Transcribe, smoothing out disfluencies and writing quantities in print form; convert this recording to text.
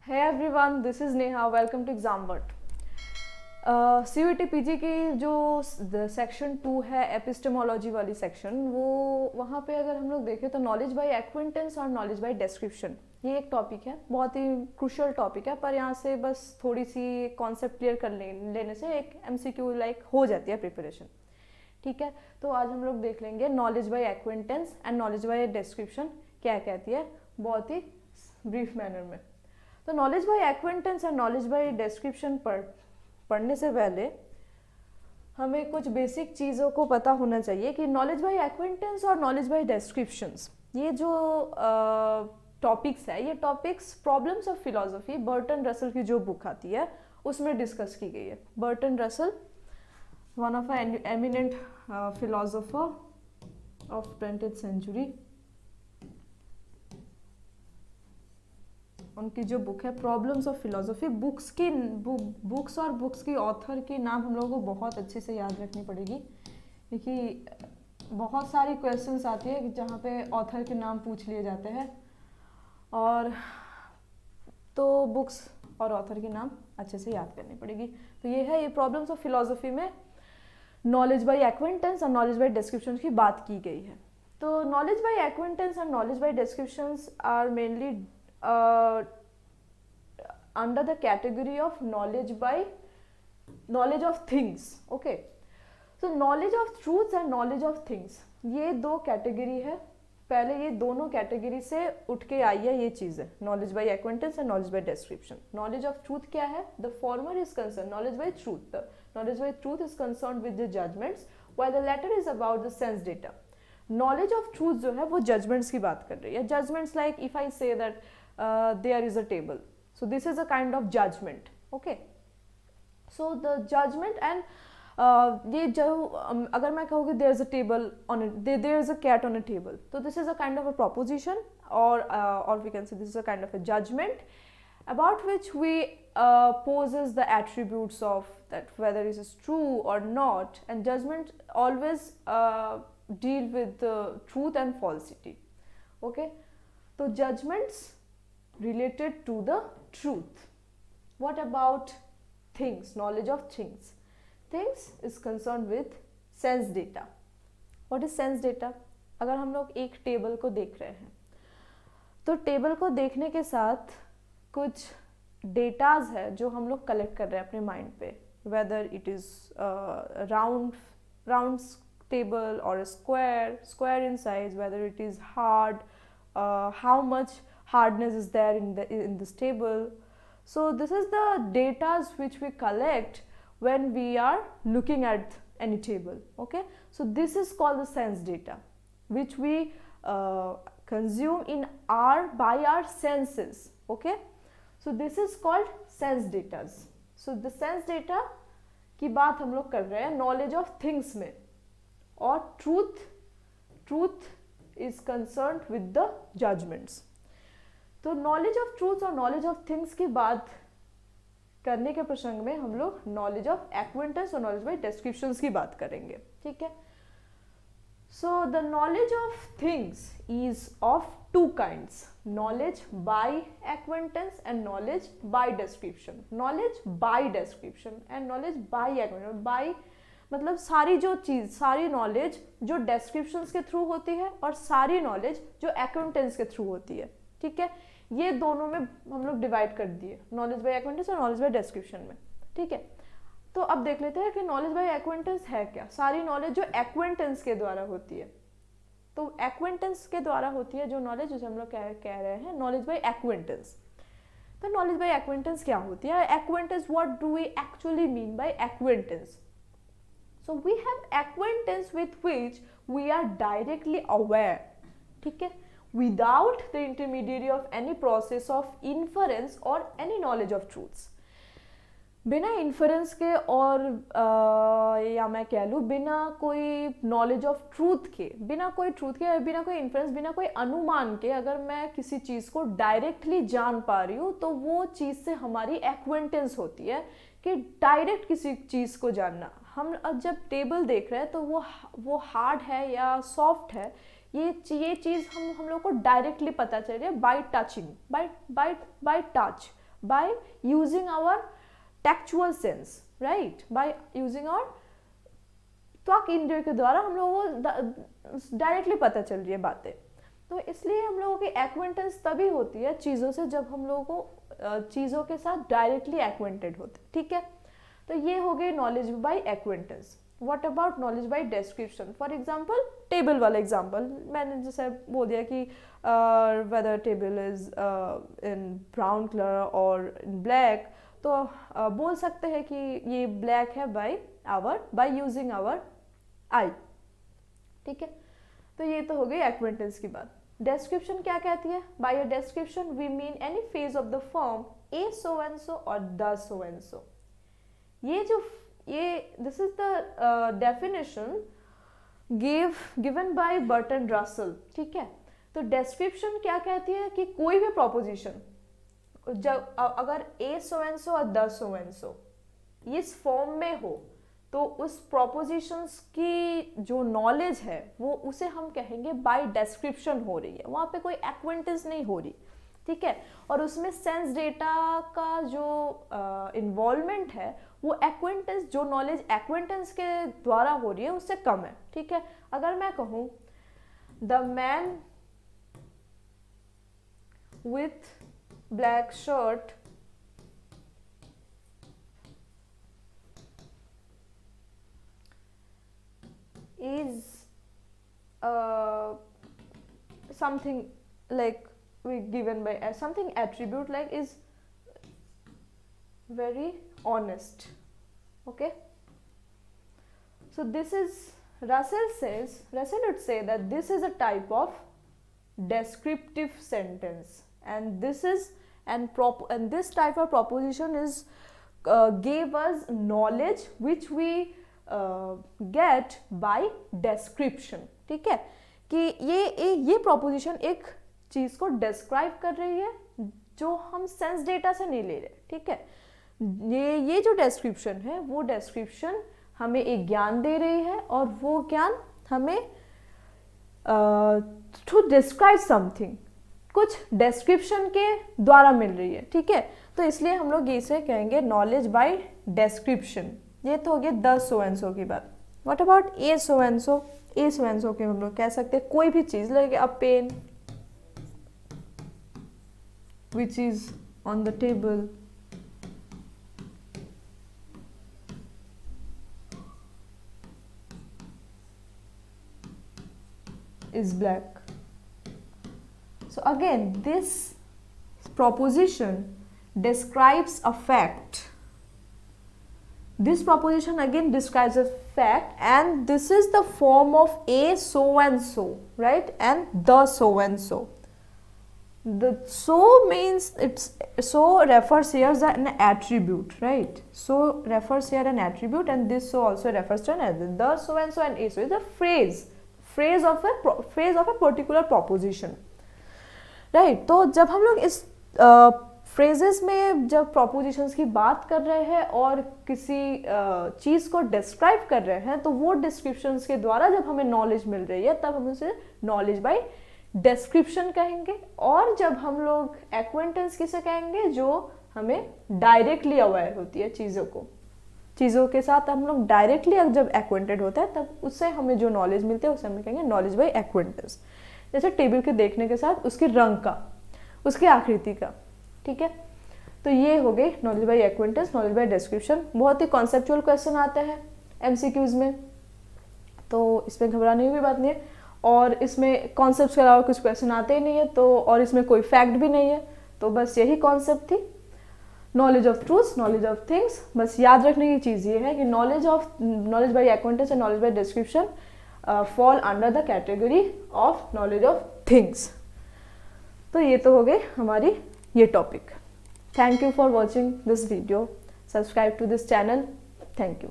Hey everyone, this is Neha. Welcome to ExamVert. CUET PG की जो section 2 है epistemology वाली सेक्शन, वो वहाँ पे अगर हम लोग देखें तो नॉलेज बाय एक्विंटेंस और नॉलेज बाय डिस्क्रिप्शन, ये एक टॉपिक है, बहुत ही क्रूशियल टॉपिक है। पर यहाँ से बस थोड़ी सी कॉन्सेप्ट क्लियर कर लेने से एक MCQ लाइक हो जाती है प्रिपरेशन। ठीक है, तो आज हम लोग देख लेंगे knowledge by acquaintance and knowledge by description क्या कहती है, बहुत ही ब्रीफ मैनर में। तो knowledge by acquaintance and knowledge by description पढ़ने से पहले हमें कुछ बेसिक चीज़ों को पता होना चाहिए कि नॉलेज बाय एक्विंटेंस और नॉलेज बाय डिस्क्रिप्शंस, ये जो टॉपिक्स है, ये topics problems of philosophy Burton Russell की जो बुक आती है उसमें डिस्कस की गई है। Bertrand Russell, one of eminent philosopher of 20th century, उनकी जो बुक है प्रॉब्लम्स ऑफ फिलोसफी, बुक्स और बुक्स की ऑथर के नाम हम लोगों को बहुत अच्छे से याद रखनी पड़ेगी, क्योंकि बहुत सारी क्वेश्चंस आती है जहाँ पे ऑथर के नाम पूछ लिए जाते हैं, और तो बुक्स और ऑथर के नाम अच्छे से याद करनी पड़ेगी। तो ये है, ये प्रॉब्लम्स ऑफ फिलोसफी में नॉलेज बाय एक्विंटेंस और नॉलेज बाय डिस्क्रिप्शन की बात की गई है। तो knowledge by acquaintance and knowledge by descriptions are mainly under the category of knowledge of things. Okay, so knowledge of truths and knowledge of things, ये दो category है। पहले ये दोनों कैटेगरी से उठ के आई है ये चीज़ें, knowledge by acquaintance and knowledge by description. Knowledge of truth क्या है? The former is concern knowledge by truth, the knowledge by truth is concern with the judgments while the latter is about the sense data. Knowledge of truth जो है वो judgements की बात कर रही है। Judgements like if I say that there is a table, so this is a kind of judgment. Okay, so the judgment and ये जो अगर मैं कहूँगी there is a table on it, there is a cat on a table, so this is a kind of a proposition, or we can say this is a kind of a judgment about which we poses the attributes of that whether it is true or not, and judgment always deal with the truth and falsity. Okay, so judgments related to the truth. What about things? Knowledge of things. Things is concerned with sense data. What is sense data? अगर हम लोग एक table को देख रहे हैं, तो table को देखने के साथ कुछ डेटाज है जो हम लोग कलेक्ट कर रहे हैं अपने माइंड पे, whether it is round table और square in size, whether it is hard, how much hardness is there in this table. So this is the data which we collect when we are looking at any table. Okay, so this is called the sense data, which we consume by our senses. Okay, so this is called sense data. So the sense data की बात हम लोग कर रहे हैं knowledge of things में, और truth is concerned with the judgments. तो नॉलेज ऑफ ट्रूथ और नॉलेज ऑफ थिंग्स की बात करने के प्रसंग में हम लोग नॉलेज ऑफ एक्विंटेंस और नॉलेज बाय डिस्क्रिप्शंस की बात करेंगे। ठीक है, so the knowledge of things is of two kinds, knowledge by acquaintance and knowledge by description. Knowledge by description and knowledge by acquaintance, by मतलब सारी जो चीज़, सारी नॉलेज जो डिस्क्रिप्शंस के थ्रू होती है और सारी नॉलेज जो एक्विंटेंस के थ्रू होती है। ठीक है, ये दोनों में हम लोग डिवाइड कर दिए, नॉलेज बाय एक्विंटेंस और नॉलेज बाय डिस्क्रिप्शन में। ठीक है, तो अब देख लेते हैं कि नॉलेज बाय एक्विंटेंस है क्या। सारी नॉलेज जो एक्विंटेंस के द्वारा होती है, तो एक्विंटेंस के द्वारा होती है जो नॉलेज, जिसे हम लोग कह रहे हैं नॉलेज बाय एक्विंटेंस। तो नॉलेज बाय एक्विंटेंस क्या होती है? Acquaintance, what do we actually mean by acquaintance? So we have acquaintance with which we are directly aware, ठीक है, without the intermediary of any process of inference or any knowledge of truths. बिना inference के और या मैं कह लूँ बिना कोई नॉलेज ऑफ ट्रूथ के, बिना कोई इन्फरेंस, बिना कोई अनुमान के अगर मैं किसी चीज़ को डायरेक्टली जान पा रही हूँ, तो वो चीज़ से हमारी एक्वेंटेंस होती है कि डायरेक्ट किसी चीज़ को जानना। हम जब टेबल देख रहे हैं तो वो हार्ड है या सॉफ्ट है, ये चीज़ हम लोग को डायरेक्टली पता चल रही है by touching, by touch, by using our tactual sense, right, by using our त्वक इंद्रिय के द्वारा हम लोगों को डायरेक्टली पता चल रही है बातें। तो इसलिए हम लोगों की एक्वेंटेंस तभी होती है चीज़ों से जब हम लोगों को चीज़ों के साथ डायरेक्टली एक्वेंटेड होते, ठीक है। तो ये हो गई knowledge by acquaintance. What about knowledge by description? For example table वाला एग्जांपल मैंने जैसे बोल दिया कि whether table is in brown colour और इन ब्लैक, तो बोल सकते हैं कि ये ब्लैक है बाय यूजिंग आवर आई, ठीक है। तो ये तो हो गई एक्वेंटेंस की बात। डिस्क्रिप्शन क्या कहती है? By a description we mean any phase of the form a so and so और द सो एंड सो। ये this is the definition given by Bertrand Russell, ठीक है। तो डिस्क्रिप्शन क्या कहती है कि कोई भी प्रोपोजिशन जब अगर ए सो एंड सो और द सो एंड सो इस फॉर्म में हो तो उस प्रोपोजिशंस की जो नॉलेज है वो उसे हम कहेंगे बाय डिस्क्रिप्शन हो रही है, वहाँ पे कोई एक्वेंटेंस नहीं हो रही, ठीक है। और उसमें सेंस डेटा का जो इन्वॉल्वमेंट है वो एक्वेंटेंस, जो नॉलेज एक्वेंटेंस के द्वारा हो रही है उससे कम है, ठीक है। अगर मैं कहूँ the man with black shirt is something like we given by something attribute like is very honest, okay. So this is Russell would say that this is a type of descriptive sentence, and this type of proposition is gave us knowledge which we get by description, ठीक है। कि ये proposition एक चीज को describe कर रही है जो हम सेंस डेटा से नहीं ले रहे, ठीक है। ये जो डिस्क्रिप्शन है वो डिस्क्रिप्शन हमें एक ज्ञान दे रही है और वो ज्ञान हमें टू डिस्क्राइब समथिंग कुछ डिस्क्रिप्शन के द्वारा मिल रही है, ठीक है। तो इसलिए हम लोग इसे कहेंगे नॉलेज बाय डिस्क्रिप्शन। ये तो हो गया द सो एंड सो की बात। What about A so and so? A so and सो के हम लोग कह सकते हैं कोई भी चीज लगे, a pen which is on the table, is black. So again this proposition describes a fact. This proposition again describes a fact, and this is the form of a so and so, right, and the so and so. The so means it's so refers here as an attribute, right? So refers here an attribute, and this so also refers to an attribute. The so and so and a so is a phrase of a particular proposition, right? तो जब हम लोग इस phrases में जब propositions की बात कर रहे हैं और किसी चीज़ को डिस्क्राइब कर रहे हैं तो वो डिस्क्रिप्शंस के द्वारा जब हमें नॉलेज मिल रही है तब हम उसे नॉलेज बाय डिस्क्रिप्शन कहेंगे। और जब हम लोग एक्वेंटेंस किसे कहेंगे? जो हमें डायरेक्टली अवेयर होती है चीज़ों के साथ हम लोग डायरेक्टली जब एक्वेंटेड होता है तब उससे हमें जो नॉलेज मिलती है उसे हम कहेंगे नॉलेज बाय एक्वेंटेंस। जैसे टेबल के देखने के साथ उसके रंग का, उसकी आकृति का, ठीक है। तो ये हो गई knowledge by acquaintance, knowledge by description. बहुत ही कॉन्सेप्चुअल क्वेश्चन आते हैं एमसीक्यूज में, तो इसमें घबराने की भी बात नहीं है। और इसमें कॉन्सेप्ट के अलावा कुछ क्वेश्चन आते ही नहीं है, तो और इसमें कोई फैक्ट भी नहीं है, तो बस यही कॉन्सेप्ट थी, knowledge of truths, knowledge of things. बस याद रखने की चीज़ ये है कि knowledge by acquaintance and knowledge by description fall under the category of knowledge of things. तो ये तो हो गई हमारी ये topic. Thank you for watching this video, subscribe to this channel, thank you.